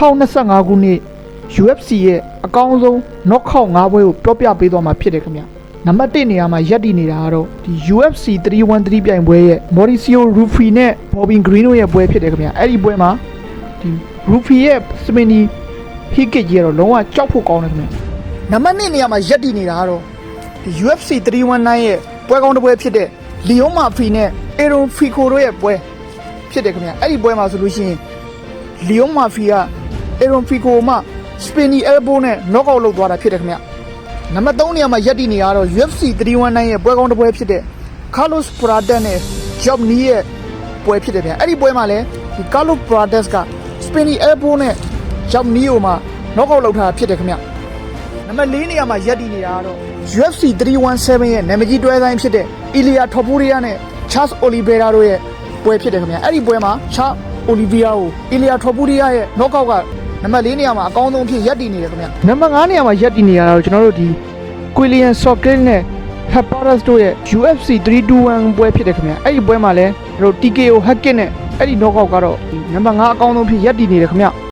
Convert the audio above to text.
2025 ခုနှစ် UFC ရဲ့အကောင်းဆုံး knockout 5 ပွဲကိုပြောပြပေးသွားမှာဖြစ်တယ်ခင်ဗျနံပါတ်1နေရာမှာရပ်တည်နေတာကတော့ဒီ UFC 313ပြိုင်ပွဲရဲ့ Mauricio Rufy နဲ့ Bobby Green တို့ရဲ့ပွဲဖြစ်တယ်ခင်ဗျအဲ့ဒီပွဲမှာဒီ Rufy ရဲ့ spinning kick ကြီးကတော့လုံးဝကြောက်ဖို့ကောင်းတယ်ခင်ဗျနံပါတ်2နေရာမှာရပ်တည်နေတာကတော့ဒီ UFC 319ရဲ့ပွဲကောင်းတစ်ပွဲဖြစ်တဲ့ Leon Murphy နဲ့ Aaron Fico တို့ရဲ့ပွဲဖြစ်တယ်ခင်ဗျအဲ့ဒီပွဲမှာဆိုလို့ရှိရင် Leon Murphy က Aaron Fico မှာ spinning elbow နဲ့ knockout လုပ်သွားတာဖြစ်တယ်ခင်ဗျနံပါတ်3နေရာမှာရပ်တည်နေရတော့ UFC 319ရဲ့ပွဲကောင်းတစ်ပွဲဖြစ်တဲ့ Carlos Pradas နဲ့ Job Knee ရဲ့ပွဲဖြစ်တယ်ဗျအဲ့ဒီပွဲမှာလည်းဒီ Carlos Pradas က spinning elbow နဲ့ Job Knee ကိုမှ knockout လုပ်ထားတာဖြစ်တယ်ခင်ဗျနံပါတ်4နေရာမှာရပ်တည်နေတာကတော့ UFC 317ရဲ့နာမည်ကြီးတွဲဆိုင်ဖြစ်တဲ့ Ilia Topuria နဲ့ Charles Oliveira တို့ရဲ့ပွဲဖြစ်တယ်ခင်ဗျအဲ့ဒီပွဲမှာ Charles Oliveira ကို Ilia Topuria ရဲ့ knockout ကနံပါတ်4နေရာမှာအကောင်းဆုံးဖြစ်ရပ်တည်နေတယ်ခင်ဗျနံပါတ်5နေရာမှာရပ်တည်နေရတော့ကျွန်တော်တို့ဒီ Quillian Socket နဲ့ Hepparas တို့ရဲ့ UFC 321ပွဲဖြစ်တယ်ခင်ဗျအဲ့ဒီပွဲမှာလည်းတို့ TKO Hackett နဲ့အဲ့ဒီ knockout ကတော့နံပါတ်5အကောင်းဆုံးဖြစ်ရပ်တည်နေတယ်ခင်ဗျ